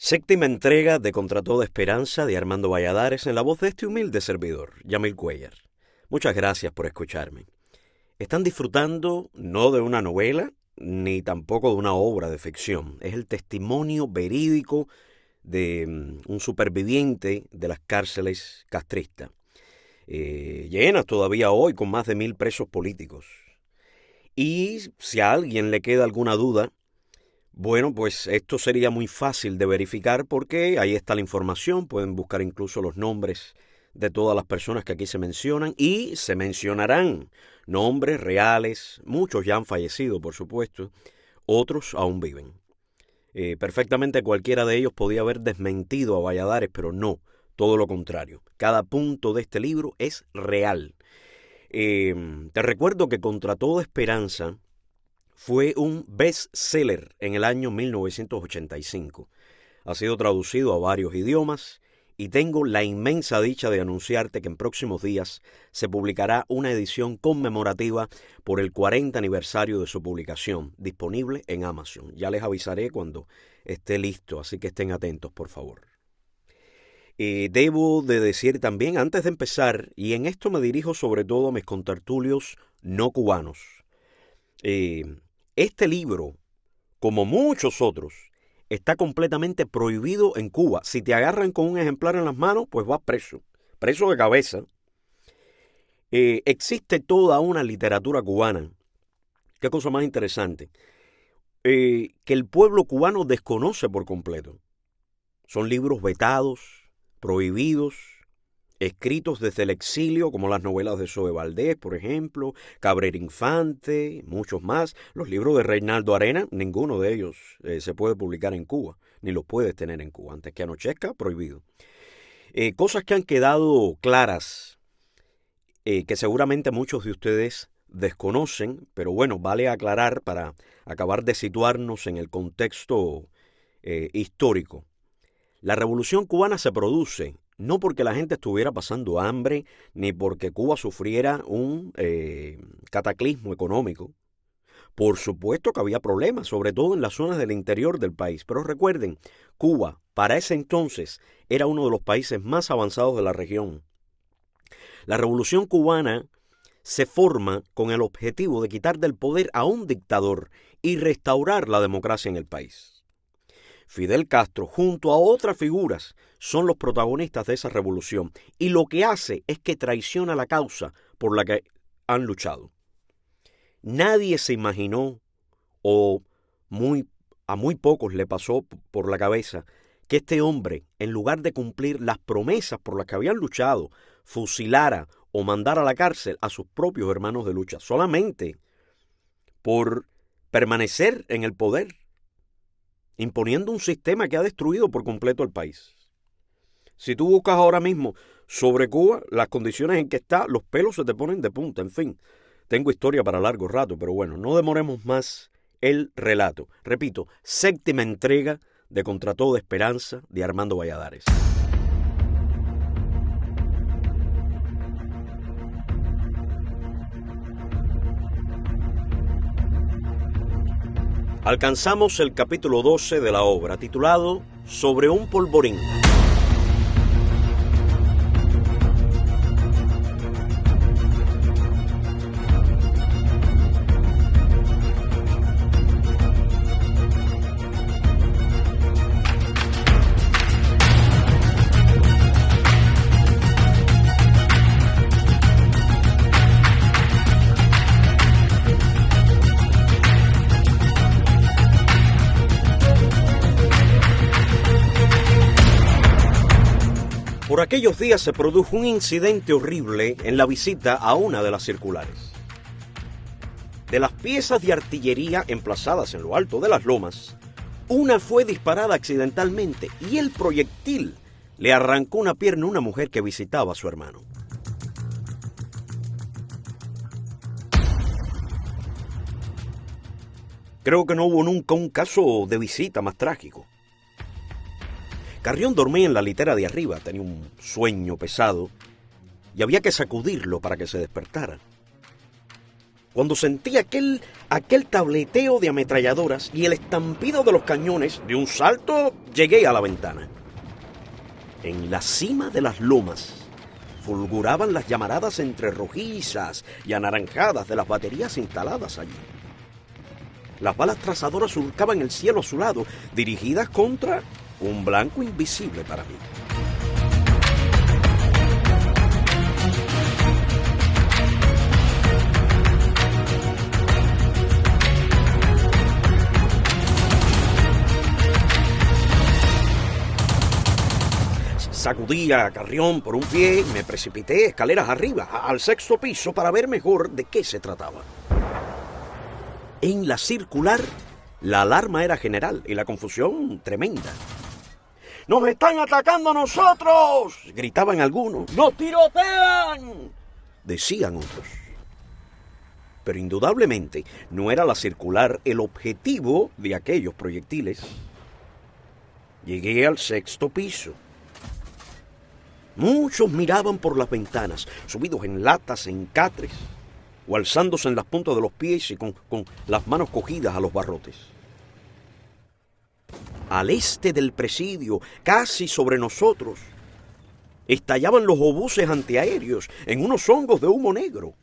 Séptima entrega de Contra Toda Esperanza de Armando Valladares en la voz de este humilde servidor, Yamil Cuellar. Muchas gracias por escucharme. Están disfrutando no de una novela ni tampoco de una obra de ficción. Es el testimonio verídico de un superviviente de las cárceles castristas, llenas todavía hoy con más de 1000 presos políticos. Y si a alguien le queda alguna duda, bueno, pues esto sería muy fácil de verificar porque ahí está la información, pueden buscar incluso los nombres de todas las personas que aquí se mencionan y se mencionarán nombres reales, muchos ya han fallecido por supuesto, otros aún viven. Perfectamente cualquiera de ellos podía haber desmentido a Valladares, pero no, todo lo contrario. Cada punto de este libro es real. Te recuerdo que Contra Toda Esperanza fue un bestseller en el año 1985. Ha sido traducido a varios idiomas y tengo la inmensa dicha de anunciarte que en próximos días se publicará una edición conmemorativa por el 40 aniversario de su publicación, disponible en Amazon. Ya les avisaré cuando esté listo, así que estén atentos, por favor. Debo de decir también, antes de empezar, y en esto me dirijo sobre todo a mis contertulios no cubanos, este libro, como muchos otros, está completamente prohibido en Cuba. Si te agarran con un ejemplar en las manos, pues vas preso, preso de cabeza. Existe toda una literatura cubana, qué cosa más interesante, que el pueblo cubano desconoce por completo. Son libros vetados, prohibidos, escritos desde el exilio, como las novelas de Zoe Valdés, por ejemplo, Cabrera Infante, muchos más. Los libros de Reinaldo Arena, ninguno de ellos se puede publicar en Cuba, ni los puedes tener en Cuba. Antes que anochezca, prohibido. Cosas que han quedado claras, que seguramente muchos de ustedes desconocen, pero bueno, vale aclarar para acabar de situarnos en el contexto histórico. La Revolución Cubana se produce no porque la gente estuviera pasando hambre, ni porque Cuba sufriera un cataclismo económico. Por supuesto que había problemas, sobre todo en las zonas del interior del país. Pero recuerden, Cuba, para ese entonces, era uno de los países más avanzados de la región. La Revolución Cubana se forma con el objetivo de quitar del poder a un dictador y restaurar la democracia en el país. Fidel Castro, junto a otras figuras, son los protagonistas de esa revolución y lo que hace es que traiciona la causa por la que han luchado. Nadie se imaginó, o a muy pocos le pasó por la cabeza, que este hombre, en lugar de cumplir las promesas por las que habían luchado, fusilara o mandara a la cárcel a sus propios hermanos de lucha, solamente por permanecer en el poder, imponiendo un sistema que ha destruido por completo el país. Si tú buscas ahora mismo sobre Cuba, las condiciones en que está, los pelos se te ponen de punta, en fin. Tengo historia para largo rato, pero bueno, no demoremos más el relato. Repito, séptima entrega de Contra Toda Esperanza de Armando Valladares. Alcanzamos el capítulo 12 de la obra, titulado Sobre un polvorín. Por aquellos días se produjo un incidente horrible en la visita a una de las circulares. De las piezas de artillería emplazadas en lo alto de las lomas, una fue disparada accidentalmente y el proyectil le arrancó una pierna a una mujer que visitaba a su hermano. Creo que no hubo nunca un caso de visita más trágico. Carrión dormía en la litera de arriba, tenía un sueño pesado y había que sacudirlo para que se despertara. Cuando sentí aquel tableteo de ametralladoras y el estampido de los cañones, de un salto llegué a la ventana. En la cima de las lomas fulguraban las llamaradas entre rojizas y anaranjadas de las baterías instaladas allí. Las balas trazadoras surcaban el cielo azulado, dirigidas contra un blanco invisible para mí. Sacudí a Carrión por un pie y me precipité escaleras arriba, al 6º piso, para ver mejor de qué se trataba. En la circular, la alarma era general y la confusión tremenda. ¡Nos están atacando a nosotros!, gritaban algunos. ¡Nos tirotean!, decían otros. Pero indudablemente no era la circular el objetivo de aquellos proyectiles. Llegué al 6º piso. Muchos miraban por las ventanas, subidos en latas, en catres, o alzándose en las puntas de los pies y con las manos cogidas a los barrotes. Al este del presidio, casi sobre nosotros, estallaban los obuses antiaéreos en unos hongos de humo negro,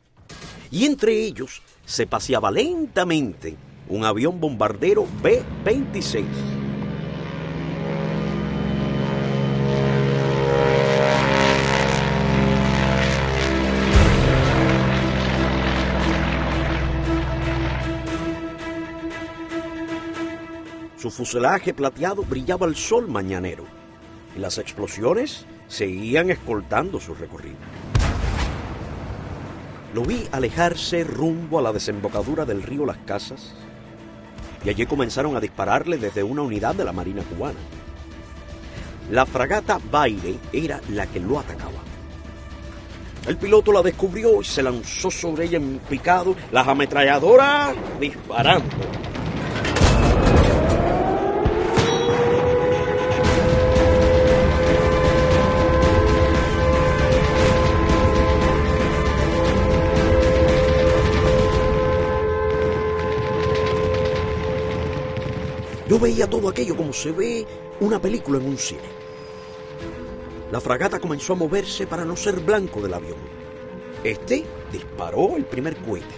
y entre ellos se paseaba lentamente un avión bombardero B-26. Su fuselaje plateado brillaba al sol mañanero y las explosiones seguían escoltando su recorrido. Lo vi alejarse rumbo a la desembocadura del río Las Casas y allí comenzaron a dispararle desde una unidad de la Marina cubana. La fragata Baire era la que lo atacaba. El piloto la descubrió y se lanzó sobre ella en picado, las ametralladoras disparando. Yo veía todo aquello como se ve una película en un cine. La fragata comenzó a moverse para no ser blanco del avión. Este disparó el primer cohete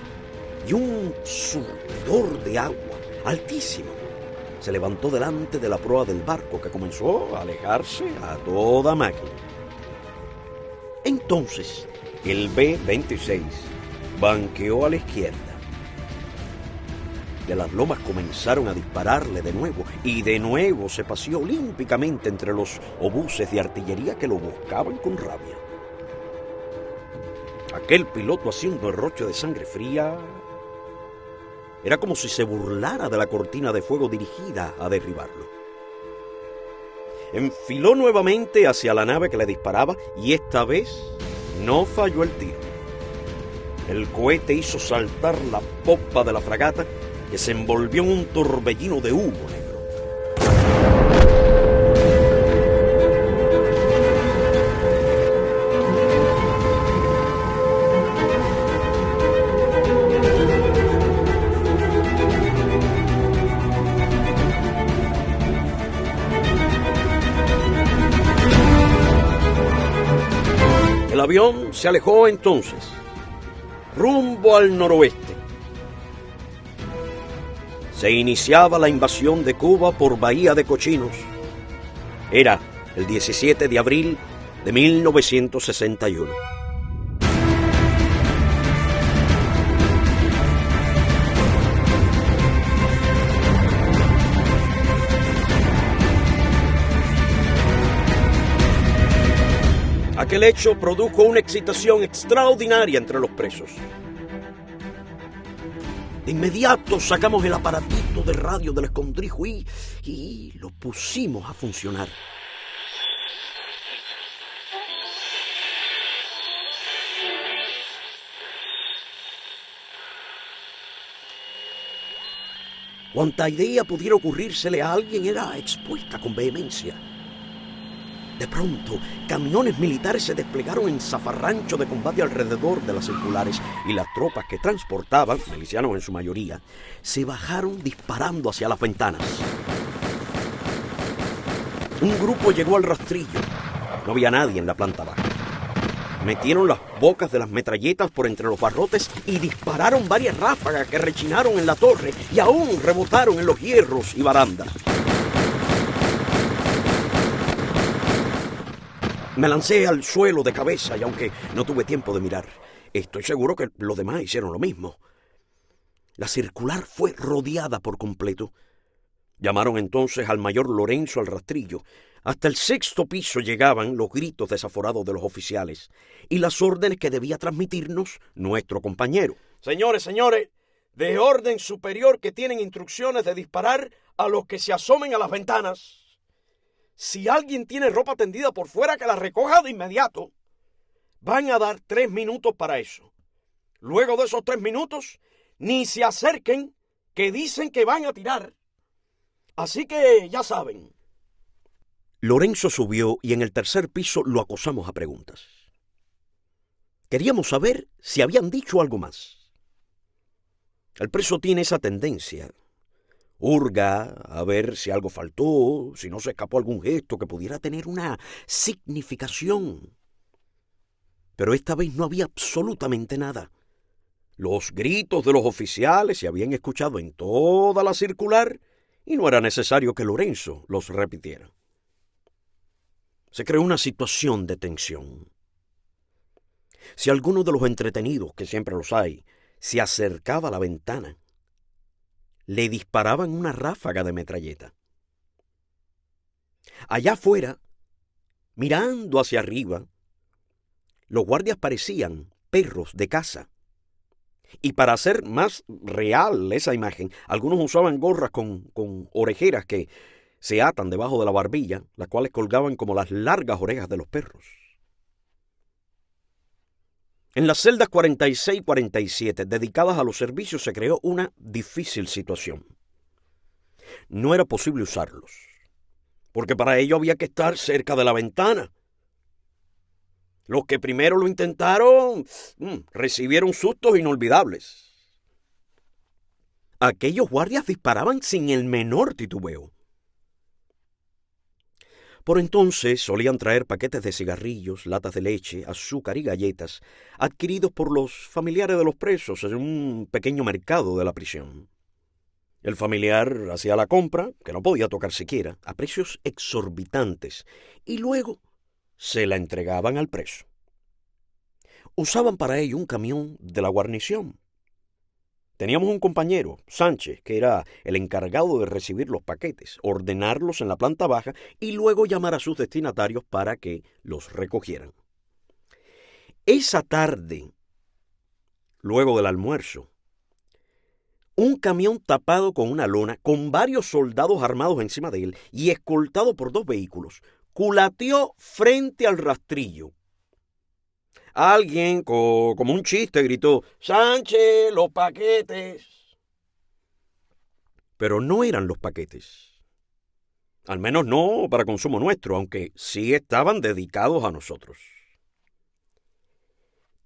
y un surtidor de agua altísimo se levantó delante de la proa del barco, que comenzó a alejarse a toda máquina. Entonces el B-26 banqueó a la izquierda. De las lomas comenzaron a dispararle de nuevo, y de nuevo se paseó olímpicamente entre los obuses de artillería que lo buscaban con rabia. Aquel piloto hacía un derroche de sangre fría. Era como si se burlara de la cortina de fuego dirigida a derribarlo. Enfiló nuevamente hacia la nave que le disparaba y esta vez no falló el tiro. El cohete hizo saltar la popa de la fragata, que se envolvió en un torbellino de humo negro. El avión se alejó entonces, rumbo al noroeste. Se iniciaba la invasión de Cuba por Bahía de Cochinos. Era el 17 de abril de 1961. Aquel hecho produjo una excitación extraordinaria entre los presos. De inmediato sacamos el aparatito de radio del escondrijo y lo pusimos a funcionar. Cuanta idea pudiera ocurrírsele a alguien era expuesta con vehemencia. De pronto, camiones militares se desplegaron en zafarrancho de combate alrededor de las circulares y las tropas que transportaban, milicianos en su mayoría, se bajaron disparando hacia las ventanas. Un grupo llegó al rastrillo. No había nadie en la planta baja. Metieron las bocas de las metralletas por entre los barrotes y dispararon varias ráfagas que rechinaron en la torre y aún rebotaron en los hierros y barandas. Me lancé al suelo de cabeza y aunque no tuve tiempo de mirar, estoy seguro que los demás hicieron lo mismo. La circular fue rodeada por completo. Llamaron entonces al mayor Lorenzo al rastrillo. Hasta el 6º piso llegaban los gritos desaforados de los oficiales y las órdenes que debía transmitirnos nuestro compañero. Señores, de orden superior que tienen instrucciones de disparar a los que se asomen a las ventanas. Si alguien tiene ropa tendida por fuera, que la recoja de inmediato. Van a dar 3 minutos para eso. Luego de esos 3 minutos, ni se acerquen, que dicen que van a tirar. Así que ya saben. Lorenzo subió y en el 3er piso lo acosamos a preguntas. Queríamos saber si habían dicho algo más. El preso tiene esa tendencia. Hurga a ver si algo faltó, si no se escapó algún gesto que pudiera tener una significación. Pero esta vez no había absolutamente nada. Los gritos de los oficiales se habían escuchado en toda la circular y no era necesario que Lorenzo los repitiera. Se creó una situación de tensión. Si alguno de los entretenidos, que siempre los hay, se acercaba a la ventana, le disparaban una ráfaga de metralleta. Allá afuera, mirando hacia arriba, los guardias parecían perros de caza. Y para hacer más real esa imagen, algunos usaban gorras con orejeras que se atan debajo de la barbilla, las cuales colgaban como las largas orejas de los perros. En las celdas 46 y 47, dedicadas a los servicios, se creó una difícil situación. No era posible usarlos, porque para ello había que estar cerca de la ventana. Los que primero lo intentaron recibieron sustos inolvidables. Aquellos guardias disparaban sin el menor titubeo. Por entonces solían traer paquetes de cigarrillos, latas de leche, azúcar y galletas adquiridos por los familiares de los presos en un pequeño mercado de la prisión. El familiar hacía la compra, que no podía tocar siquiera, a precios exorbitantes, y luego se la entregaban al preso. Usaban para ello un camión de la guarnición. Teníamos un compañero, Sánchez, que era el encargado de recibir los paquetes, ordenarlos en la planta baja y luego llamar a sus destinatarios para que los recogieran. Esa tarde, luego del almuerzo, un camión tapado con una lona, con varios soldados armados encima de él y escoltado por 2 vehículos, culateó frente al rastrillo. Alguien, como un chiste, gritó: «¡Sánchez, los paquetes!». Pero no eran los paquetes. Al menos no para consumo nuestro, aunque sí estaban dedicados a nosotros.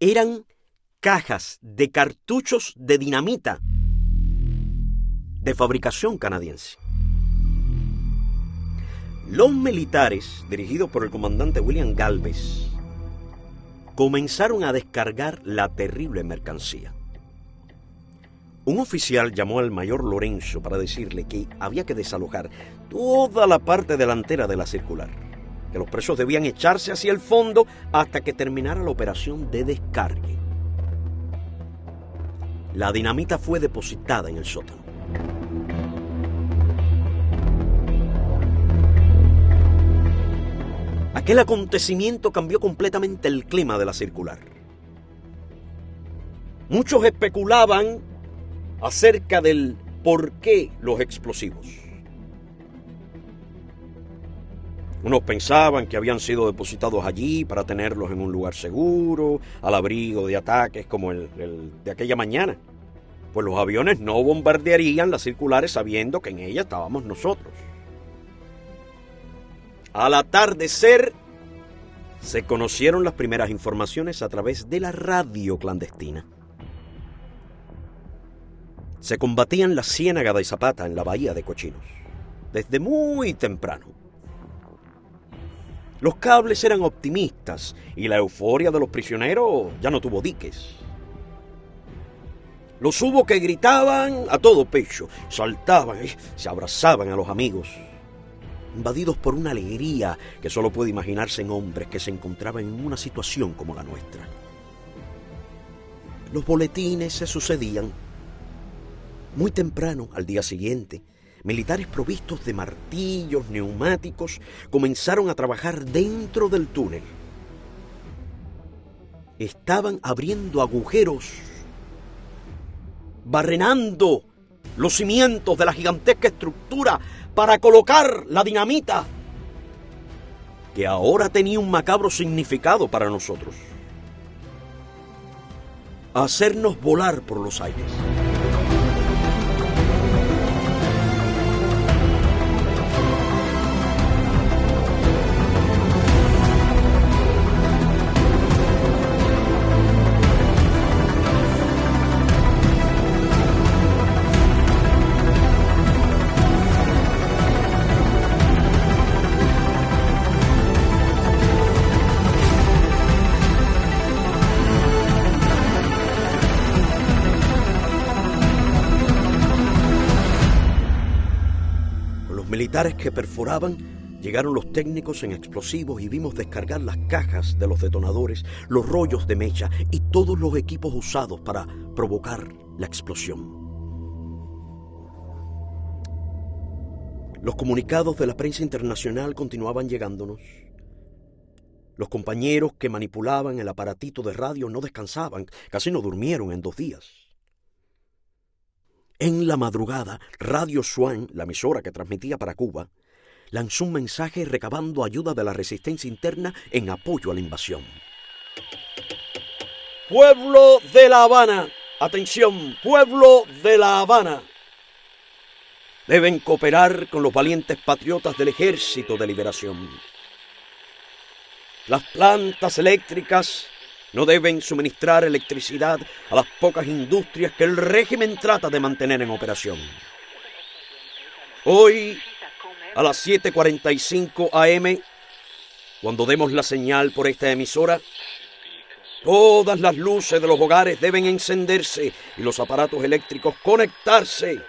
Eran cajas de cartuchos de dinamita de fabricación canadiense. Los militares, dirigidos por el comandante William Galvez, comenzaron a descargar la terrible mercancía. Un oficial llamó al mayor Lorenzo para decirle que había que desalojar toda la parte delantera de la circular, que los presos debían echarse hacia el fondo hasta que terminara la operación de descargue. La dinamita fue depositada en el sótano. Aquel acontecimiento cambió completamente el clima de la circular. Muchos especulaban acerca del por qué los explosivos. Unos pensaban que habían sido depositados allí para tenerlos en un lugar seguro, al abrigo de ataques como el de aquella mañana, pues los aviones no bombardearían las circulares sabiendo que en ellas estábamos nosotros. Al atardecer, se conocieron las primeras informaciones a través de la radio clandestina. Se combatían la ciénaga de Zapata en la bahía de Cochinos, desde muy temprano. Los cables eran optimistas y la euforia de los prisioneros ya no tuvo diques. Los hubo que gritaban a todo pecho, saltaban y se abrazaban a los amigos, invadidos por una alegría que solo puede imaginarse en hombres que se encontraban en una situación como la nuestra. Los boletines se sucedían. Muy temprano, al día siguiente, militares provistos de martillos, neumáticos, comenzaron a trabajar dentro del túnel. Estaban abriendo agujeros, barrenando los cimientos de la gigantesca estructura para colocar la dinamita, que ahora tenía un macabro significado para nosotros: hacernos volar por los aires. Militares que perforaban, llegaron los técnicos en explosivos y vimos descargar las cajas de los detonadores, los rollos de mecha y todos los equipos usados para provocar la explosión. Los comunicados de la prensa internacional continuaban llegándonos. Los compañeros que manipulaban el aparatito de radio no descansaban, casi no durmieron en 2 días. En la madrugada, Radio Swan, la emisora que transmitía para Cuba, lanzó un mensaje recabando ayuda de la resistencia interna en apoyo a la invasión. Pueblo de La Habana, atención, pueblo de La Habana. Deben cooperar con los valientes patriotas del Ejército de Liberación. Las plantas eléctricas no deben suministrar electricidad a las pocas industrias que el régimen trata de mantener en operación. Hoy, a las 7:45 AM, cuando demos la señal por esta emisora, todas las luces de los hogares deben encenderse y los aparatos eléctricos conectarse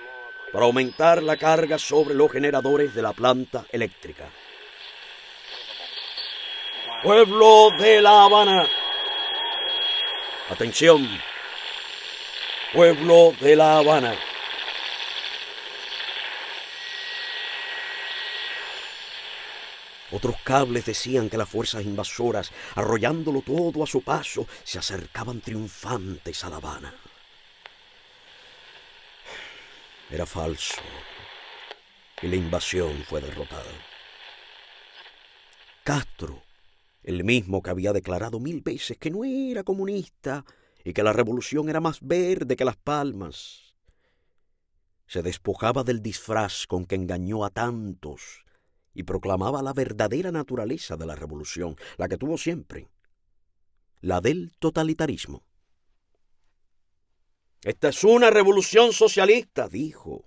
para aumentar la carga sobre los generadores de la planta eléctrica. Pueblo de La Habana, atención, pueblo de La Habana. Otros cables decían que las fuerzas invasoras, arrollándolo todo a su paso, se acercaban triunfantes a La Habana. Era falso, y la invasión fue derrotada. Castro, el mismo que había declarado 1000 veces que no era comunista y que la revolución era más verde que las palmas, se despojaba del disfraz con que engañó a tantos y proclamaba la verdadera naturaleza de la revolución, la que tuvo siempre, la del totalitarismo. Esta es una revolución socialista, dijo,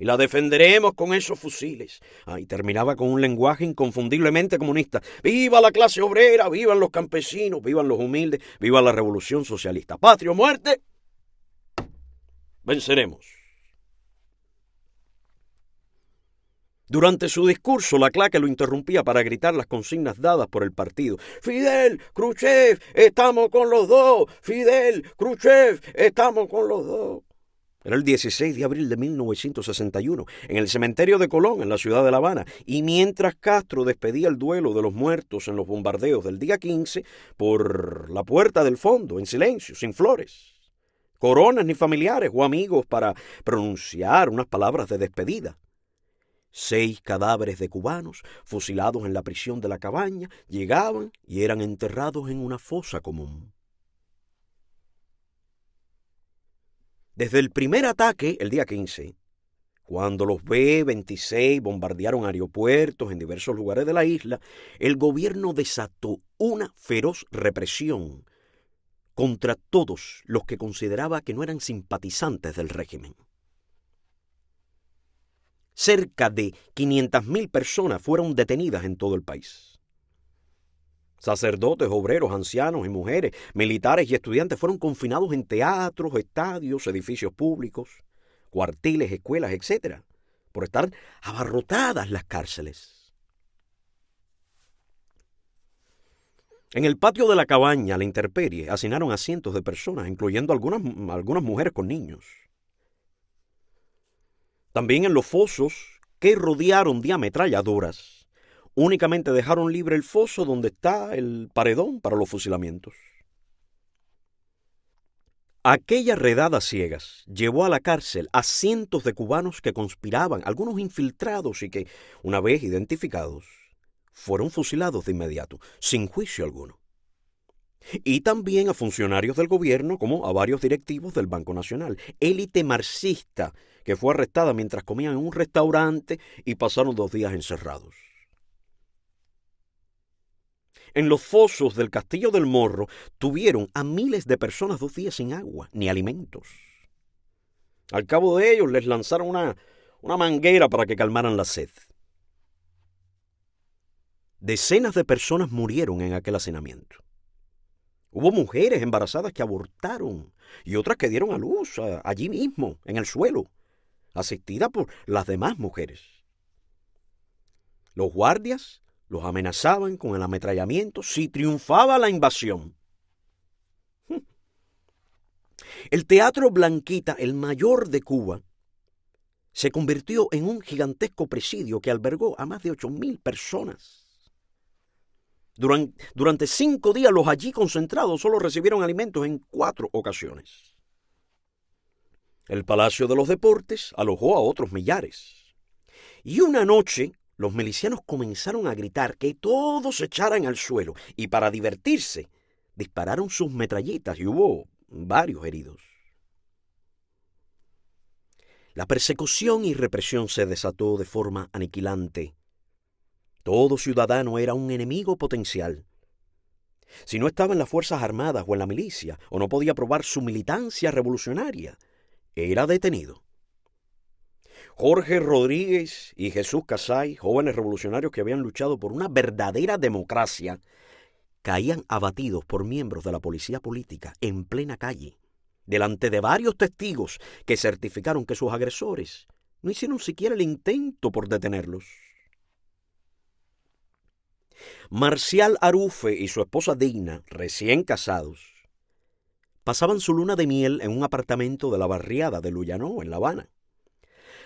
y la defenderemos con esos fusiles. Y terminaba con un lenguaje inconfundiblemente comunista. ¡Viva la clase obrera! ¡Vivan los campesinos! ¡Vivan los humildes! ¡Viva la revolución socialista! ¡Patria o muerte! Venceremos. Durante su discurso, la claque lo interrumpía para gritar las consignas dadas por el partido. ¡Fidel, Khrushchev, estamos con los dos! ¡Fidel, Khrushchev, estamos con los dos! Era el 16 de abril de 1961, en el cementerio de Colón, en la ciudad de La Habana, y mientras Castro despedía el duelo de los muertos en los bombardeos del día 15, por la puerta del fondo, en silencio, sin flores, coronas ni familiares o amigos para pronunciar unas palabras de despedida, 6 cadáveres de cubanos, fusilados en la prisión de la Cabaña, llegaban y eran enterrados en una fosa común. Desde el primer ataque, el día 15, Cuando los B-26 bombardearon aeropuertos en diversos lugares de la isla, el gobierno desató una feroz represión contra todos los que consideraba que no eran simpatizantes del régimen. Cerca de 500.000 personas fueron detenidas en todo el país. Sacerdotes, obreros, ancianos y mujeres, militares y estudiantes fueron confinados en teatros, estadios, edificios públicos, cuarteles, escuelas, etc., por estar abarrotadas las cárceles. En el patio de la cabaña, a la intemperie, hacinaron a cientos de personas, incluyendo algunas mujeres con niños. También en los fosos que rodearon de ametralladoras, únicamente dejaron libre el foso donde está el paredón para los fusilamientos. Aquella redada a ciegas llevó a la cárcel a cientos de cubanos que conspiraban, algunos infiltrados y que, una vez identificados, fueron fusilados de inmediato, sin juicio alguno. Y también a funcionarios del gobierno como a varios directivos del Banco Nacional, élite marxista que fue arrestada mientras comían en un restaurante y pasaron 2 días encerrados. En los fosos del Castillo del Morro tuvieron a miles de personas 2 días sin agua ni alimentos. Al cabo de ellos les lanzaron una manguera para que calmaran la sed. Decenas de personas murieron en aquel hacinamiento. Hubo mujeres embarazadas que abortaron y otras que dieron a luz allí mismo, en el suelo, asistidas por las demás mujeres. Los guardias los amenazaban con el ametrallamiento si triunfaba la invasión. El Teatro Blanquita, el mayor de Cuba, se convirtió en un gigantesco presidio que albergó a más de 8.000 personas. Durante 5 días los allí concentrados solo recibieron alimentos en 4 ocasiones. El Palacio de los Deportes alojó a otros millares. Y una noche los milicianos comenzaron a gritar que todos se echaran al suelo y para divertirse dispararon sus metralletas y hubo varios heridos. La persecución y represión se desató de forma aniquilante. Todo ciudadano era un enemigo potencial. Si no estaba en las Fuerzas Armadas o en la milicia, o no podía probar su militancia revolucionaria, era detenido. Jorge Rodríguez y Jesús Casay, jóvenes revolucionarios que habían luchado por una verdadera democracia, caían abatidos por miembros de la policía política en plena calle, delante de varios testigos que certificaron que sus agresores no hicieron siquiera el intento por detenerlos. Marcial Arufe y su esposa Digna, recién casados, pasaban su luna de miel en un apartamento de la barriada de Llullanow, en La Habana.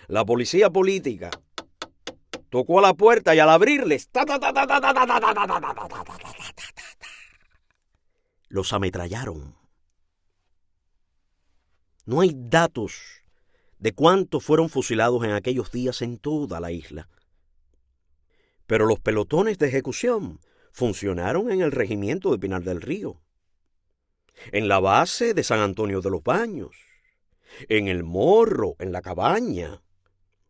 La policía política tocó a la puerta y al abrirles, los ametrallaron. No hay datos de cuántos fueron fusilados en aquellos días en toda la isla. Pero los pelotones de ejecución funcionaron en el regimiento de Pinar del Río, en la base de San Antonio de los Baños, en el Morro, en la Cabaña,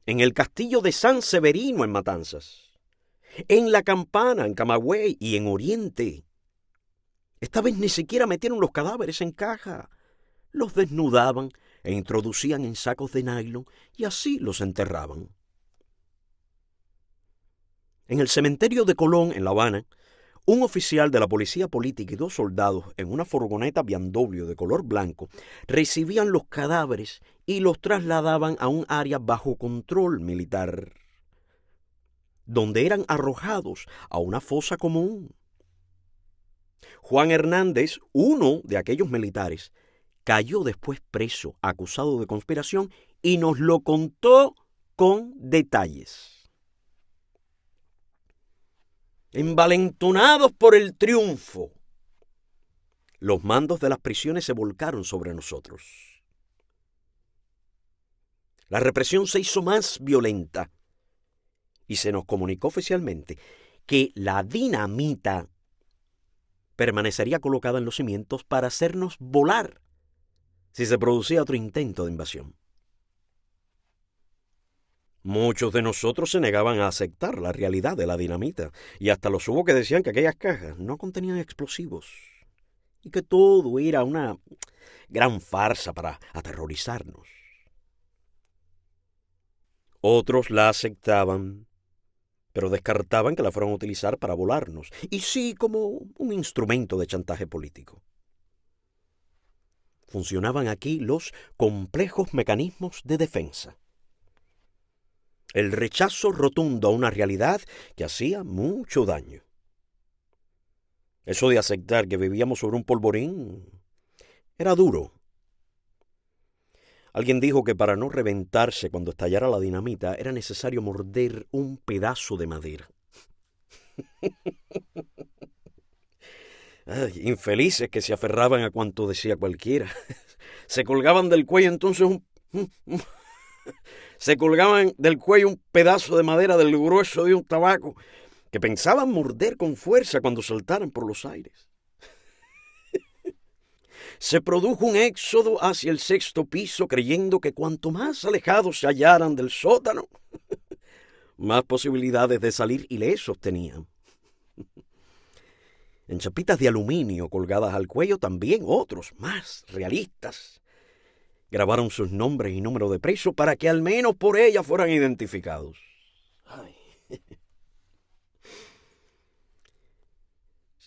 en el castillo de San Severino en Matanzas, en la Campana, en Camagüey y en Oriente. Esta vez ni siquiera metieron los cadáveres en caja, los desnudaban e introducían en sacos de nylon y así los enterraban. En el cementerio de Colón, en La Habana, un oficial de la policía política y 2 soldados en una furgoneta BMW de color blanco recibían los cadáveres y los trasladaban a un área bajo control militar, donde eran arrojados a una fosa común. Juan Hernández, uno de aquellos militares, cayó después preso, acusado de conspiración, y nos lo contó con detalles. Envalentonados por el triunfo, los mandos de las prisiones se volcaron sobre nosotros. La represión se hizo más violenta y se nos comunicó oficialmente que la dinamita permanecería colocada en los cimientos para hacernos volar si se producía otro intento de invasión. Muchos de nosotros se negaban a aceptar la realidad de la dinamita, y hasta los hubo que decían que aquellas cajas no contenían explosivos, y que todo era una gran farsa para aterrorizarnos. Otros la aceptaban, pero descartaban que la fueran a utilizar para volarnos, y sí como un instrumento de chantaje político. Funcionaban aquí los complejos mecanismos de defensa. El rechazo rotundo a una realidad que hacía mucho daño. Eso de aceptar que vivíamos sobre un polvorín era duro. Alguien dijo que para no reventarse cuando estallara la dinamita era necesario morder un pedazo de madera. Ay, infelices que se aferraban a cuanto decía cualquiera. Se colgaban del cuello entonces se colgaban del cuello un pedazo de madera del grueso de un tabaco que pensaban morder con fuerza cuando saltaran por los aires. Se produjo un éxodo hacia el sexto piso creyendo que cuanto más alejados se hallaran del sótano, más posibilidades de salir ilesos tenían. En chapitas de aluminio colgadas al cuello también otros, más realistas, grabaron sus nombres y número de preso para que al menos por ellas fueran identificados. Ay.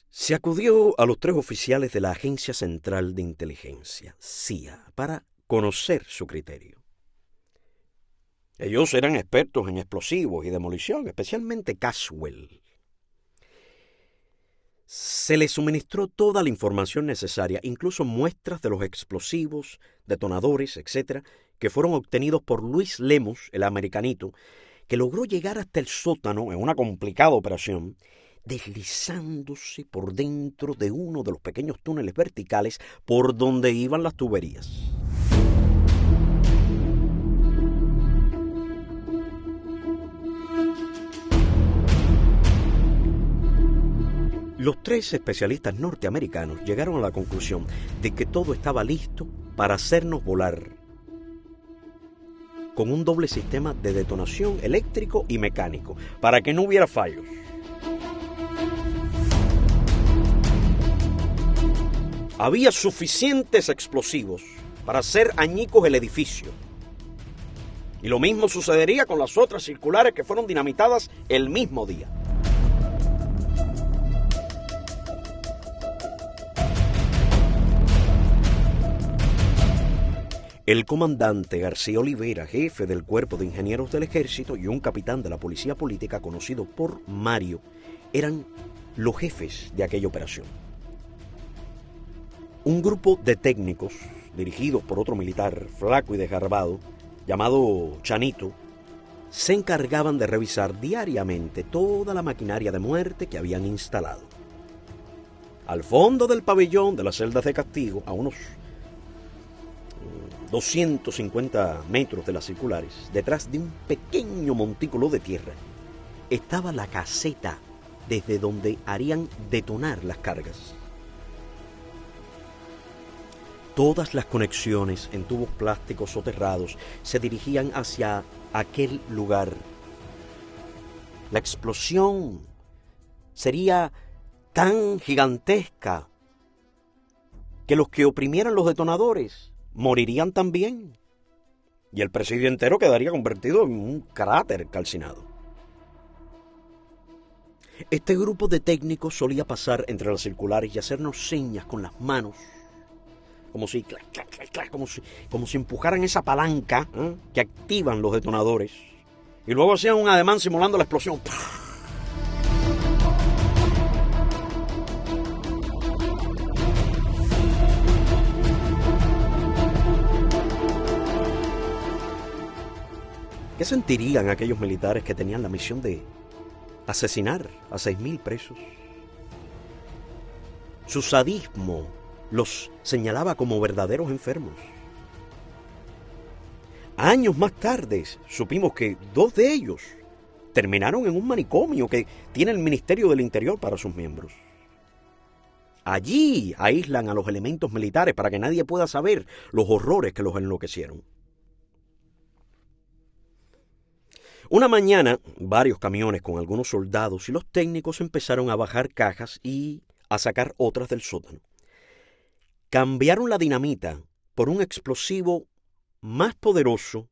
Se acudió a los 3 oficiales de la Agencia Central de Inteligencia, CIA, para conocer su criterio. Ellos eran expertos en explosivos y demolición, especialmente Caswell. Se les suministró toda la información necesaria, incluso muestras de los explosivos, detonadores, etc., que fueron obtenidos por Luis Lemos, el americanito, que logró llegar hasta el sótano en una complicada operación, deslizándose por dentro de uno de los pequeños túneles verticales por donde iban las tuberías. Los 3 especialistas norteamericanos llegaron a la conclusión de que todo estaba listo para hacernos volar con un doble sistema de detonación eléctrico y mecánico, para que no hubiera fallos. Había suficientes explosivos para hacer añicos el edificio. Y lo mismo sucedería con las otras circulares que fueron dinamitadas el mismo día. El comandante García Olivera, jefe del Cuerpo de Ingenieros del Ejército, y un capitán de la Policía Política conocido por Mario, eran los jefes de aquella operación. Un grupo de técnicos, dirigidos por otro militar flaco y desgarbado, llamado Chanito, se encargaban de revisar diariamente toda la maquinaria de muerte que habían instalado. Al fondo del pabellón de las celdas de castigo, a unos 250 metros de las circulares, detrás de un pequeño montículo de tierra, estaba la caseta desde donde harían detonar las cargas. Todas las conexiones en tubos plásticos soterrados se dirigían hacia aquel lugar. La explosión sería tan gigantesca que los que oprimieran los detonadores morirían también, y el presidio entero quedaría convertido en un cráter calcinado. Este grupo de técnicos solía pasar entre las circulares y hacernos señas con las manos, como si empujaran esa palanca que activan los detonadores, y luego hacían un ademán simulando la explosión. ¿Qué sentirían aquellos militares que tenían la misión de asesinar a 6.000 presos? Su sadismo los señalaba como verdaderos enfermos. Años más tarde supimos que 2 de ellos terminaron en un manicomio que tiene el Ministerio del Interior para sus miembros. Allí aíslan a los elementos militares para que nadie pueda saber los horrores que los enloquecieron. Una mañana, varios camiones con algunos soldados y los técnicos empezaron a bajar cajas y a sacar otras del sótano. Cambiaron la dinamita por un explosivo más poderoso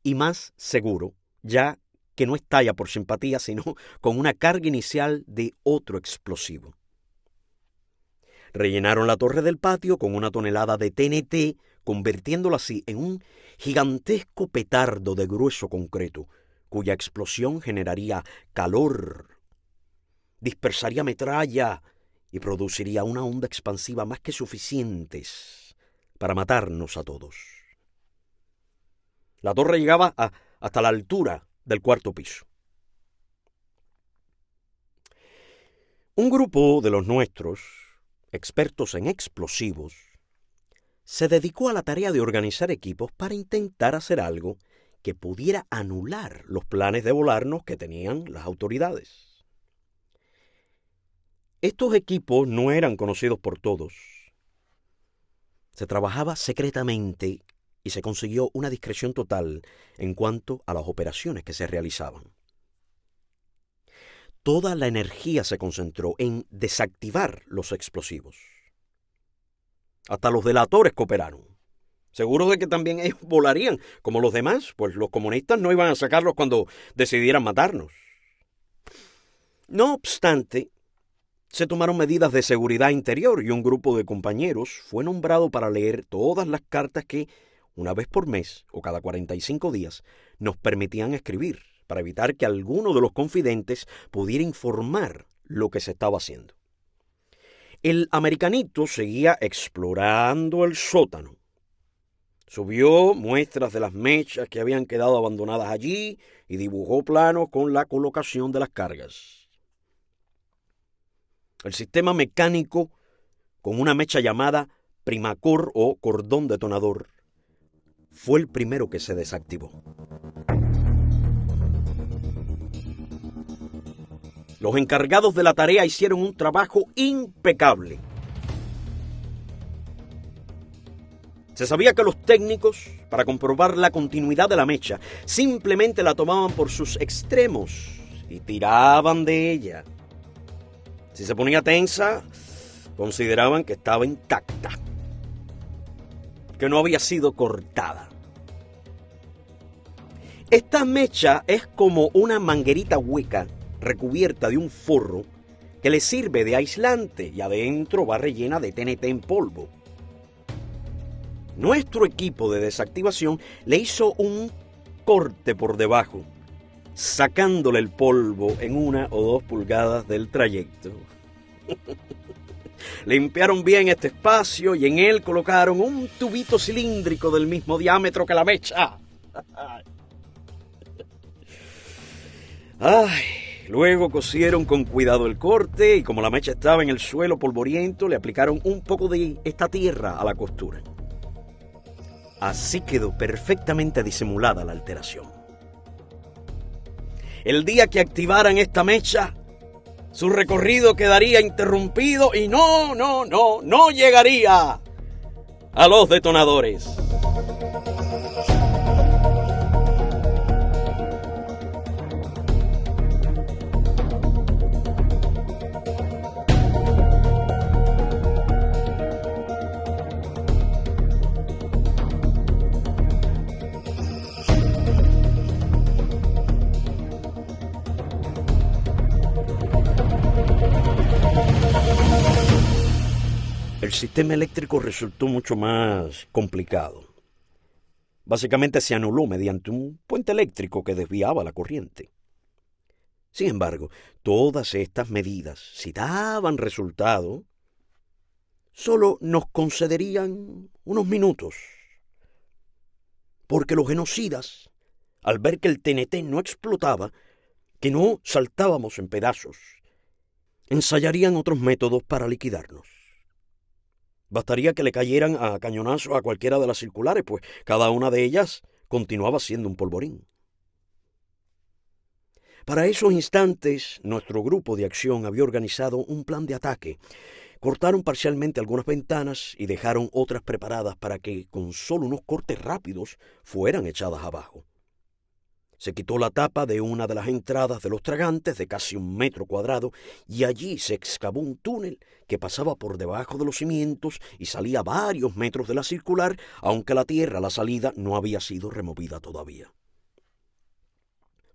y más seguro, ya que no estalla por simpatía, sino con una carga inicial de otro explosivo. Rellenaron la torre del patio con 1 tonelada de TNT, convirtiéndola así en un gigantesco petardo de grueso concreto, cuya explosión generaría calor, dispersaría metralla y produciría una onda expansiva más que suficientes para matarnos a todos. La torre llegaba hasta la altura del 4.º piso. Un grupo de los nuestros, expertos en explosivos, se dedicó a la tarea de organizar equipos para intentar hacer algo que pudiera anular los planes de volarnos que tenían las autoridades. Estos equipos no eran conocidos por todos. Se trabajaba secretamente y se consiguió una discreción total en cuanto a las operaciones que se realizaban. Toda la energía se concentró en desactivar los explosivos. Hasta los delatores cooperaron, seguros de que también ellos volarían como los demás, pues los comunistas no iban a sacarlos cuando decidieran matarnos. No obstante, se tomaron medidas de seguridad interior y un grupo de compañeros fue nombrado para leer todas las cartas que, una vez por mes o cada 45 días, nos permitían escribir para evitar que alguno de los confidentes pudiera informar lo que se estaba haciendo. El americanito seguía explorando el sótano. Subió muestras de las mechas que habían quedado abandonadas allí y dibujó planos con la colocación de las cargas. El sistema mecánico, con una mecha llamada Primacor o cordón detonador, fue el primero que se desactivó. Los encargados de la tarea hicieron un trabajo impecable. Se sabía que los técnicos, para comprobar la continuidad de la mecha, simplemente la tomaban por sus extremos y tiraban de ella. Si se ponía tensa, consideraban que estaba intacta, que no había sido cortada. Esta mecha es como una manguerita hueca recubierta de un forro que le sirve de aislante y adentro va rellena de TNT en polvo. Nuestro equipo de desactivación le hizo un corte por debajo, sacándole el polvo en 1 o 2 pulgadas del trayecto. Limpiaron bien este espacio y en él colocaron un tubito cilíndrico del mismo diámetro que la mecha. Luego cosieron con cuidado el corte y como la mecha estaba en el suelo polvoriento, le aplicaron un poco de esta tierra a la costura. Así quedó perfectamente disimulada la alteración. El día que activaran esta mecha, su recorrido quedaría interrumpido y no llegaría a los detonadores. El sistema eléctrico resultó mucho más complicado. Básicamente se anuló mediante un puente eléctrico que desviaba la corriente. Sin embargo, todas estas medidas, si daban resultado, solo nos concederían unos minutos. Porque los genocidas, al ver que el TNT no explotaba, que no saltábamos en pedazos, ensayarían otros métodos para liquidarnos. Bastaría que le cayeran a cañonazos a cualquiera de las circulares, pues cada una de ellas continuaba siendo un polvorín. Para esos instantes, nuestro grupo de acción había organizado un plan de ataque. Cortaron parcialmente algunas ventanas y dejaron otras preparadas para que, con solo unos cortes rápidos, fueran echadas abajo. Se quitó la tapa de una de las entradas de los tragantes de casi 1 metro cuadrado y allí se excavó un túnel que pasaba por debajo de los cimientos y salía varios metros de la circular, aunque la tierra a la salida no había sido removida todavía.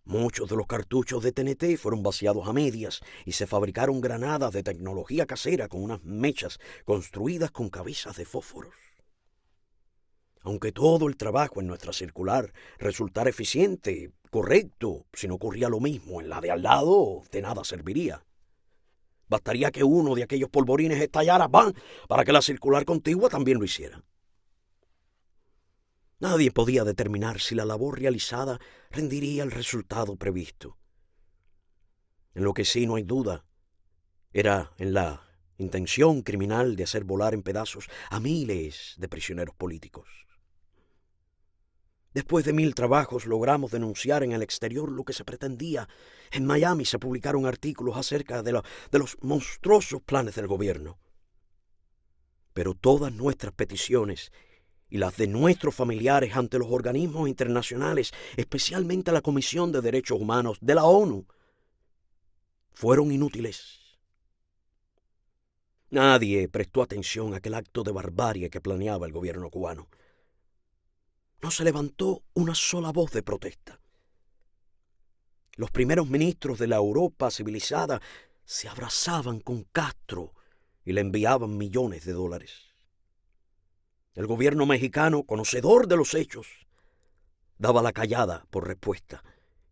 Muchos de los cartuchos de TNT fueron vaciados a medias y se fabricaron granadas de tecnología casera con unas mechas construidas con cabezas de fósforos. Aunque todo el trabajo en nuestra circular resultara eficiente, correcto, si no ocurría lo mismo en la de al lado, de nada serviría. Bastaría que uno de aquellos polvorines estallara, ¡bam!, para que la circular contigua también lo hiciera. Nadie podía determinar si la labor realizada rendiría el resultado previsto. En lo que sí no hay duda era en la intención criminal de hacer volar en pedazos a miles de prisioneros políticos. Después de 1000 trabajos logramos denunciar en el exterior lo que se pretendía. En Miami se publicaron artículos acerca de los monstruosos planes del gobierno. Pero todas nuestras peticiones y las de nuestros familiares ante los organismos internacionales, especialmente la Comisión de Derechos Humanos de la ONU, fueron inútiles. Nadie prestó atención a aquel acto de barbarie que planeaba el gobierno cubano. No se levantó una sola voz de protesta. Los primeros ministros de la Europa civilizada se abrazaban con Castro y le enviaban millones de dólares. El gobierno mexicano, conocedor de los hechos, daba la callada por respuesta,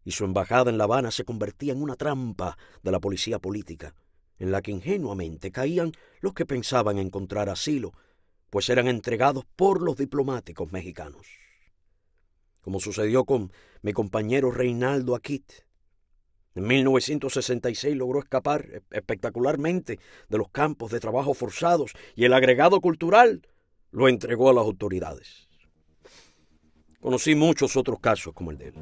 y su embajada en La Habana se convertía en una trampa de la policía política, en la que ingenuamente caían los que pensaban encontrar asilo, pues eran entregados por los diplomáticos mexicanos. Como sucedió con mi compañero Reinaldo Aquit. En 1966 logró escapar espectacularmente de los campos de trabajo forzados y el agregado cultural lo entregó a las autoridades. Conocí muchos otros casos como el de él.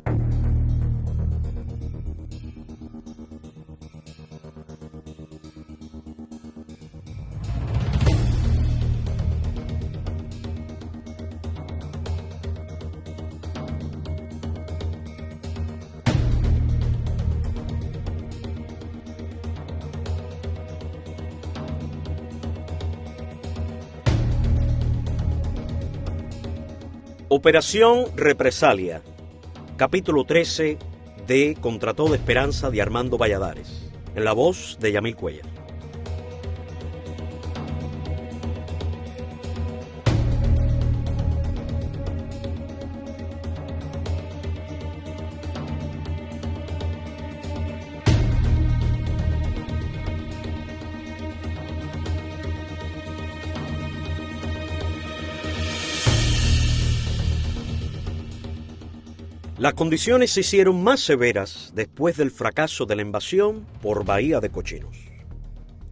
Operación Represalia, capítulo 13 de Contra toda esperanza de Armando Valladares, en la voz de Yamil Cuellar. Las condiciones se hicieron más severas después del fracaso de la invasión por Bahía de Cochinos.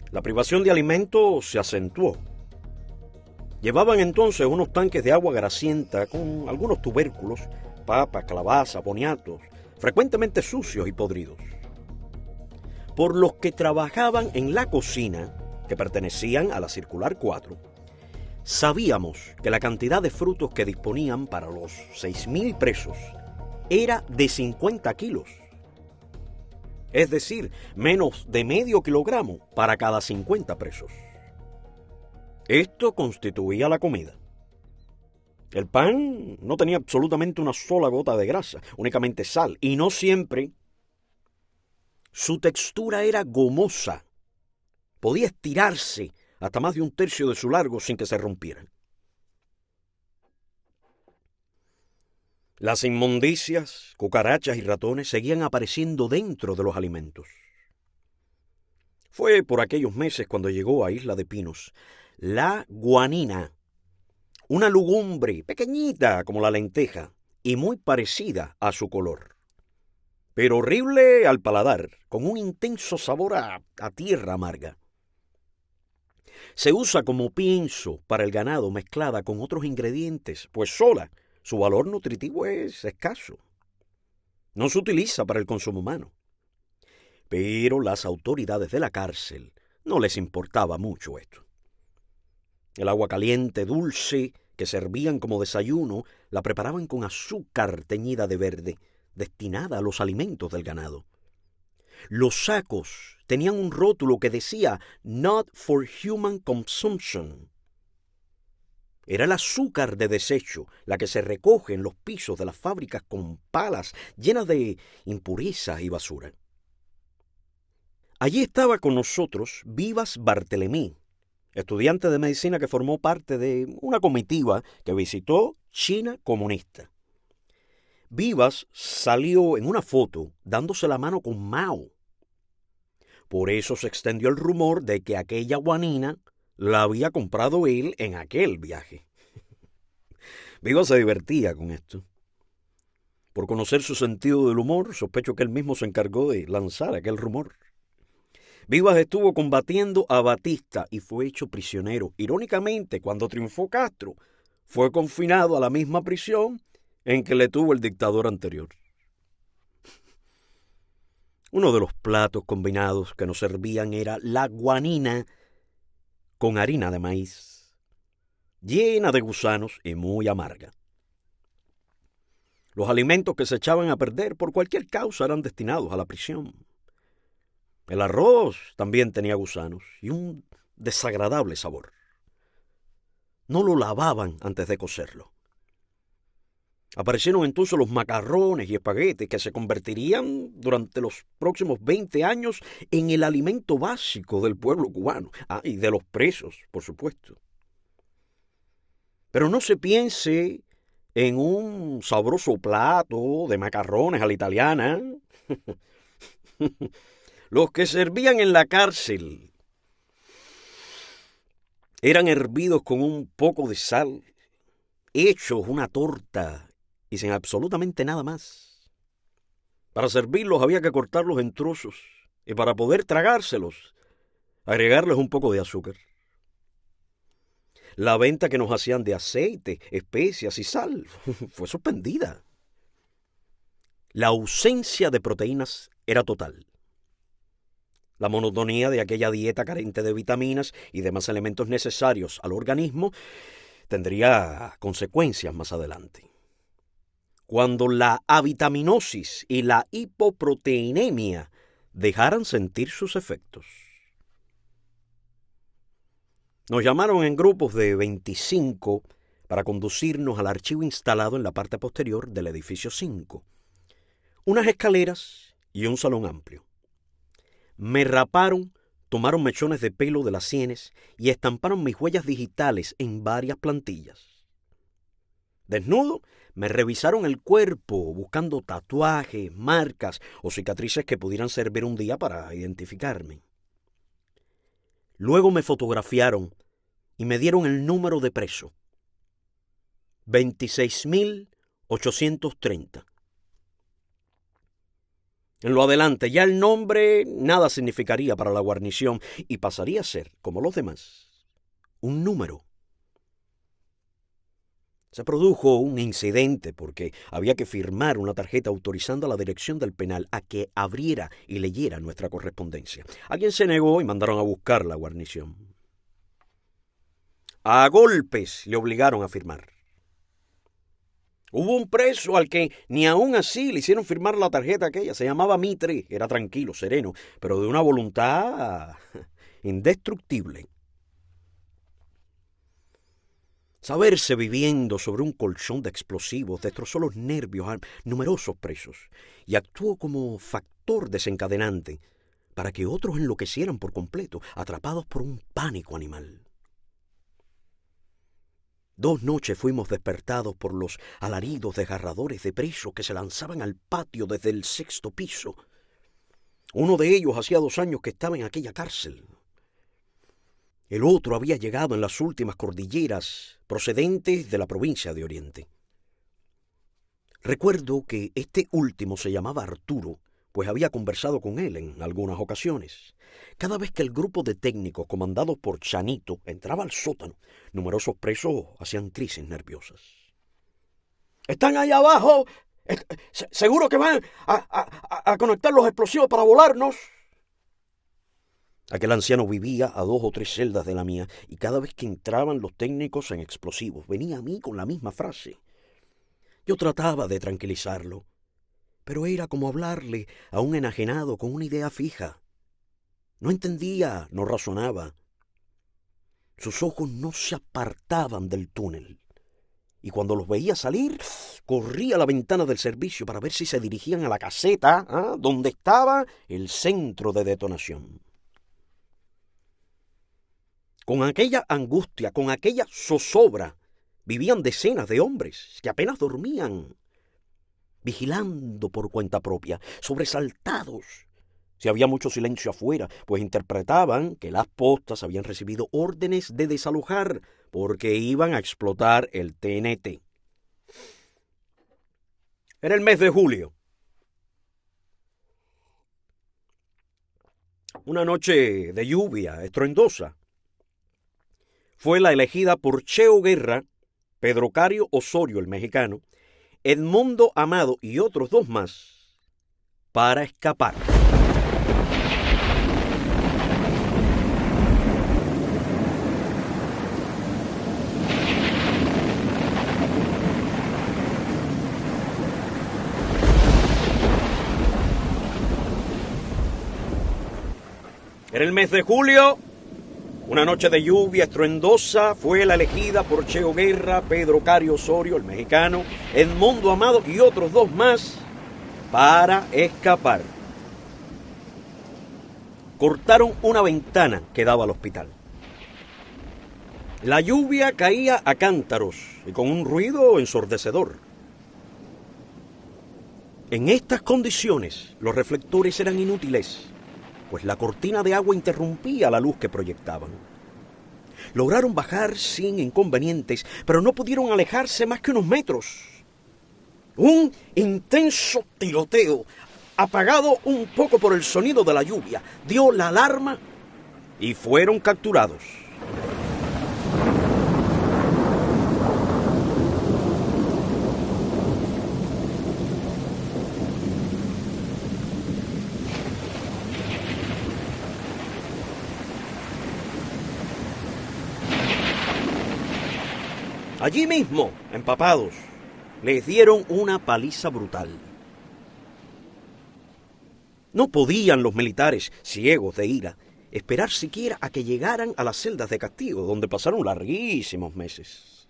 La privación de alimentos se acentuó. Llevaban entonces unos tanques de agua grasienta con algunos tubérculos, papas, calabazas, boniatos, frecuentemente sucios y podridos. Por los que trabajaban en la cocina, que pertenecían a la Circular 4, sabíamos que la cantidad de frutos que disponían para los 6.000 presos era de 50 kilos, es decir, menos de medio kilogramo para cada 50 presos. Esto constituía la comida. El pan no tenía absolutamente una sola gota de grasa, únicamente sal, y no siempre. Su textura era gomosa, podía estirarse hasta más de 1/3 de su largo sin que se rompiera. Las inmundicias, cucarachas y ratones seguían apareciendo dentro de los alimentos. Fue por aquellos meses cuando llegó a Isla de Pinos la guanina, una lugumbre pequeñita como la lenteja y muy parecida a su color, pero horrible al paladar, con un intenso sabor a tierra amarga. Se usa como pienso para el ganado mezclada con otros ingredientes, pues sola su valor nutritivo es escaso. No se utiliza para el consumo humano. Pero las autoridades de la cárcel no les importaba mucho esto. El agua caliente, dulce, que servían como desayuno, la preparaban con azúcar teñida de verde, destinada a los alimentos del ganado. Los sacos tenían un rótulo que decía "Not for human consumption". Era el azúcar de desecho, la que se recoge en los pisos de las fábricas con palas llenas de impurezas y basura. Allí estaba con nosotros Vivas Barthelemy, estudiante de medicina que formó parte de una comitiva que visitó China comunista. Vivas salió en una foto dándose la mano con Mao. Por eso se extendió el rumor de que aquella guanina la había comprado él en aquel viaje. Vivas se divertía con esto. Por conocer su sentido del humor, sospecho que él mismo se encargó de lanzar aquel rumor. Vivas estuvo combatiendo a Batista y fue hecho prisionero. Irónicamente, cuando triunfó Castro, fue confinado a la misma prisión en que le tuvo el dictador anterior. Uno de los platos combinados que nos servían era la guanina con harina de maíz, llena de gusanos y muy amarga. Los alimentos que se echaban a perder por cualquier causa eran destinados a la prisión. El arroz también tenía gusanos y un desagradable sabor. No lo lavaban antes de cocerlo. Aparecieron entonces los macarrones y espaguetis que se convertirían durante los próximos 20 años en el alimento básico del pueblo cubano. Y de los presos, por supuesto. Pero no se piense en un sabroso plato de macarrones a la italiana. Los que servían en la cárcel eran hervidos con un poco de sal, hechos una torta y sin absolutamente nada más. Para servirlos había que cortarlos en trozos y para poder tragárselos, agregarles un poco de azúcar. La venta que nos hacían de aceite, especias y sal fue suspendida. La ausencia de proteínas era total. La monotonía de aquella dieta carente de vitaminas y demás elementos necesarios al organismo tendría consecuencias más adelante. Cuando la avitaminosis y la hipoproteinemia dejaran sentir sus efectos. Nos llamaron en grupos de 25 para conducirnos al archivo instalado en la parte posterior del edificio 5. Unas escaleras y un salón amplio. Me raparon, tomaron mechones de pelo de las sienes y estamparon mis huellas digitales en varias plantillas. Desnudo, me revisaron el cuerpo buscando tatuajes, marcas o cicatrices que pudieran servir un día para identificarme. Luego me fotografiaron y me dieron el número de preso. 26.830. En lo adelante, ya el nombre nada significaría para la guarnición y pasaría a ser, como los demás, un número. Se produjo un incidente porque había que firmar una tarjeta autorizando a la dirección del penal a que abriera y leyera nuestra correspondencia. Alguien se negó y mandaron a buscar la guarnición. A golpes le obligaron a firmar. Hubo un preso al que ni aún así le hicieron firmar la tarjeta aquella. Se llamaba Mitre, era tranquilo, sereno, pero de una voluntad indestructible. Saberse viviendo sobre un colchón de explosivos destrozó los nervios a numerosos presos y actuó como factor desencadenante para que otros enloquecieran por completo, atrapados por un pánico animal. 2 noches fuimos despertados por los alaridos desgarradores de presos que se lanzaban al patio desde el 6º piso. Uno de ellos hacía 2 años que estaba en aquella cárcel. El otro había llegado en las últimas cordilleras procedentes de la provincia de Oriente. Recuerdo que este último se llamaba Arturo, pues había conversado con él en algunas ocasiones. Cada vez que el grupo de técnicos comandados por Chanito entraba al sótano, numerosos presos hacían crisis nerviosas. ¡Están ahí abajo! ¡Seguro que van a conectar los explosivos para volarnos! Aquel anciano vivía a 2 o 3 celdas de la mía y cada vez que entraban los técnicos en explosivos venía a mí con la misma frase. Yo trataba de tranquilizarlo, pero era como hablarle a un enajenado con una idea fija. No entendía, no razonaba. Sus ojos no se apartaban del túnel, y cuando los veía salir, corría a la ventana del servicio para ver si se dirigían a la caseta, donde estaba el centro de detonación. Con aquella angustia, con aquella zozobra, vivían decenas de hombres que apenas dormían, vigilando por cuenta propia, sobresaltados. Si había mucho silencio afuera, pues interpretaban que las postas habían recibido órdenes de desalojar porque iban a explotar el TNT. Era el mes de julio. Una noche de lluvia estruendosa. Fue la elegida por Cheo Guerra, Pedro Cario Osorio, el mexicano, Edmundo Amado y otros dos más para escapar. Era el mes de julio. Una noche de lluvia estruendosa fue la elegida por Cheo Guerra, Pedro Cario Osorio, el mexicano, Edmundo Amado y otros dos más para escapar. Cortaron una ventana que daba al hospital. La lluvia caía a cántaros y con un ruido ensordecedor. En estas condiciones, los reflectores eran inútiles, pues la cortina de agua interrumpía la luz que proyectaban. Lograron bajar sin inconvenientes, pero no pudieron alejarse más que unos metros. Un intenso tiroteo, apagado un poco por el sonido de la lluvia, dio la alarma y fueron capturados. Allí mismo, empapados, les dieron una paliza brutal. No podían los militares, ciegos de ira, esperar siquiera a que llegaran a las celdas de castigo, donde pasaron larguísimos meses.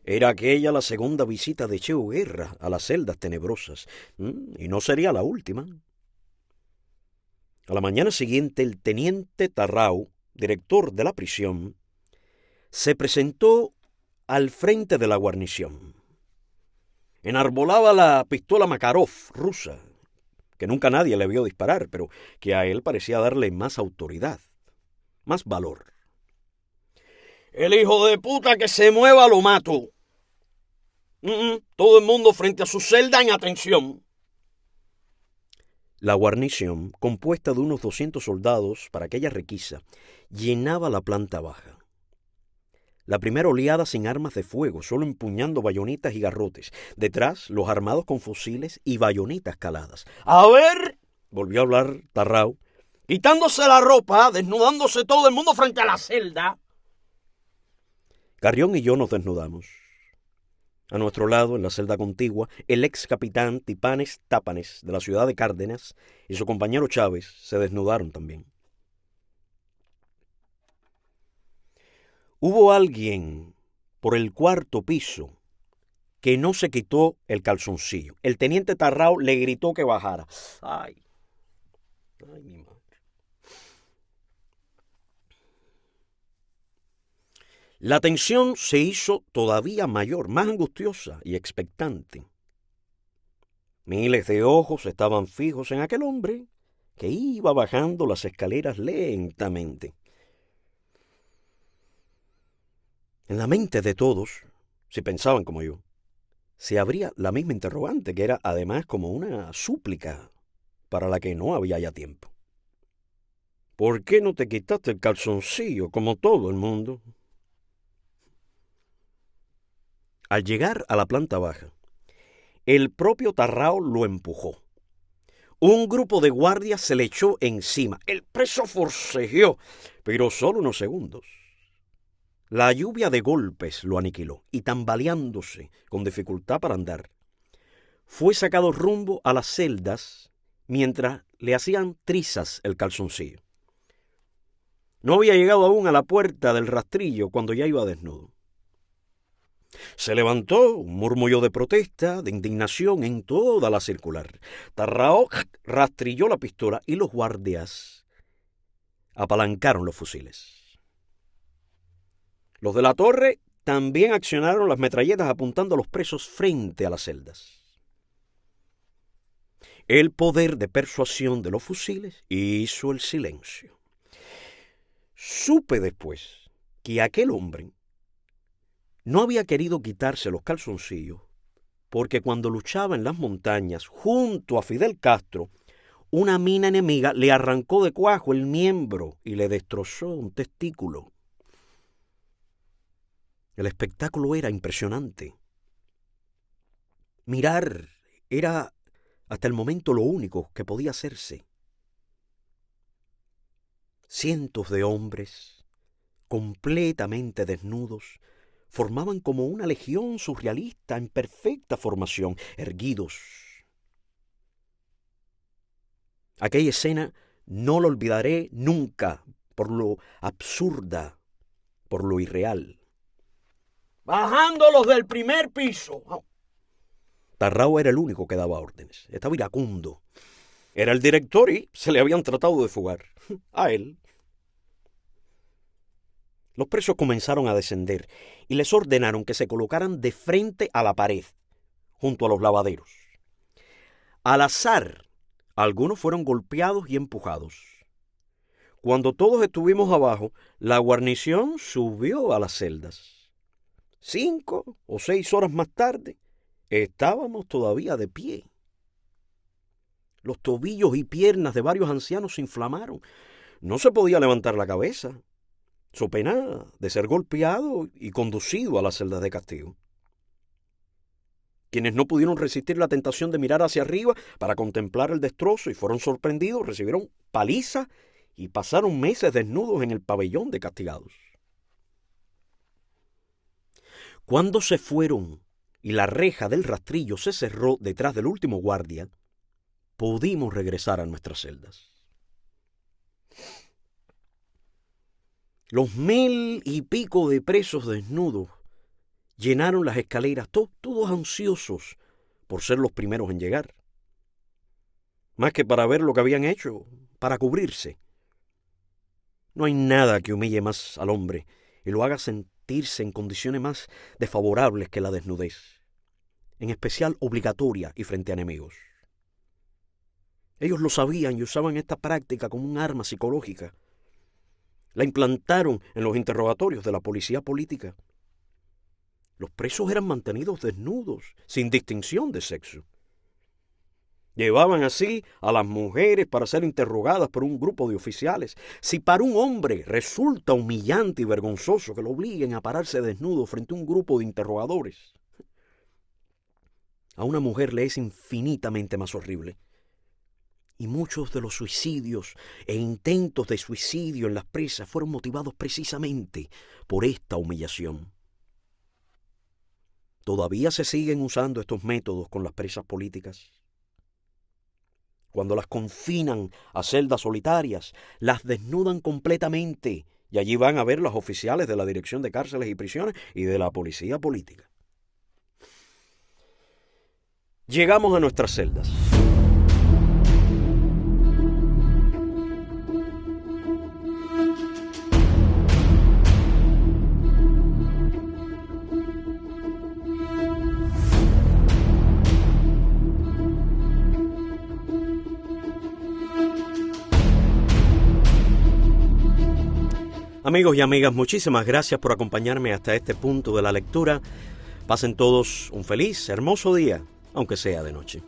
Era aquella la segunda visita de Cheo Guerra a las celdas tenebrosas, y no sería la última. A la mañana siguiente, el teniente Tarrau, director de la prisión, se presentó al frente de la guarnición. Enarbolaba la pistola Makarov rusa, que nunca nadie le vio disparar, pero que a él parecía darle más autoridad, más valor. El hijo de puta que se mueva lo mato. Todo el mundo frente a su celda en atención. La guarnición, compuesta de unos 200 soldados para aquella requisa, llenaba la planta baja. La primera oleada sin armas de fuego, solo empuñando bayonetas y garrotes. Detrás, los armados con fusiles y bayonetas caladas. ¡A ver! Volvió a hablar Tarrau, quitándose la ropa, desnudándose todo el mundo frente a la celda. Carrión y yo nos desnudamos. A nuestro lado, en la celda contigua, el ex capitán Tipanes Tápanes, de la ciudad de Cárdenas, y su compañero Chávez se desnudaron también. Hubo alguien por el cuarto piso que no se quitó el calzoncillo. El teniente Tarrau le gritó que bajara. Ay, mi madre. La tensión se hizo todavía mayor, más angustiosa y expectante. Miles de ojos estaban fijos en aquel hombre que iba bajando las escaleras lentamente. En la mente de todos, si pensaban como yo, se abría la misma interrogante, que era además como una súplica para la que no había ya tiempo. ¿Por qué no te quitaste el calzoncillo como todo el mundo? Al llegar a la planta baja, el propio Tarrau lo empujó. Un grupo de guardias se le echó encima. El preso forcejeó, pero solo unos segundos. La lluvia de golpes lo aniquiló y, tambaleándose con dificultad para andar, fue sacado rumbo a las celdas mientras le hacían trizas el calzoncillo. No había llegado aún a la puerta del rastrillo cuando ya iba desnudo. Se levantó un murmullo de protesta, de indignación en toda la circular. Tarrao rastrilló la pistola y los guardias apalancaron los fusiles. Los de la torre también accionaron las metralletas apuntando a los presos frente a las celdas. El poder de persuasión de los fusiles hizo el silencio. Supe después que aquel hombre no había querido quitarse los calzoncillos porque cuando luchaba en las montañas junto a Fidel Castro, una mina enemiga le arrancó de cuajo el miembro y le destrozó un testículo. El espectáculo era impresionante. Mirar era hasta el momento lo único que podía hacerse. Cientos de hombres, completamente desnudos, formaban como una legión surrealista en perfecta formación, erguidos. Aquella escena no la olvidaré nunca por lo absurda, por lo irreal. ¡Bajándolos del primer piso! Tarrao era el único que daba órdenes. Estaba iracundo. Era el director y se le habían tratado de fugar. A él. Los presos comenzaron a descender y les ordenaron que se colocaran de frente a la pared, junto a los lavaderos. Al azar, algunos fueron golpeados y empujados. Cuando todos estuvimos abajo, la guarnición subió a las celdas. 5 o 6 horas más tarde, estábamos todavía de pie. Los tobillos y piernas de varios ancianos se inflamaron. No se podía levantar la cabeza, so pena de ser golpeado y conducido a la celda de castigo. Quienes no pudieron resistir la tentación de mirar hacia arriba para contemplar el destrozo y fueron sorprendidos, recibieron paliza y pasaron meses desnudos en el pabellón de castigados. Cuando se fueron y la reja del rastrillo se cerró detrás del último guardia, pudimos regresar a nuestras celdas. Los 1000 y pico de presos desnudos llenaron las escaleras, todos ansiosos por ser los primeros en llegar. Más que para ver lo que habían hecho, para cubrirse. No hay nada que humille más al hombre y lo haga sentirse en condiciones más desfavorables que la desnudez, en especial obligatoria y frente a enemigos. Ellos lo sabían y usaban esta práctica como un arma psicológica. La implantaron en los interrogatorios de la policía política. Los presos eran mantenidos desnudos, sin distinción de sexo. Llevaban así a las mujeres para ser interrogadas por un grupo de oficiales. Si para un hombre resulta humillante y vergonzoso que lo obliguen a pararse desnudo frente a un grupo de interrogadores, a una mujer le es infinitamente más horrible. Y muchos de los suicidios e intentos de suicidio en las presas fueron motivados precisamente por esta humillación. Todavía se siguen usando estos métodos con las presas políticas. Cuando las confinan a celdas solitarias, las desnudan completamente y allí van a ver los oficiales de la Dirección de Cárceles y Prisiones y de la Policía Política. Llegamos a nuestras celdas. Amigos y amigas, muchísimas gracias por acompañarme hasta este punto de la lectura. Pasen todos un feliz, hermoso día, aunque sea de noche.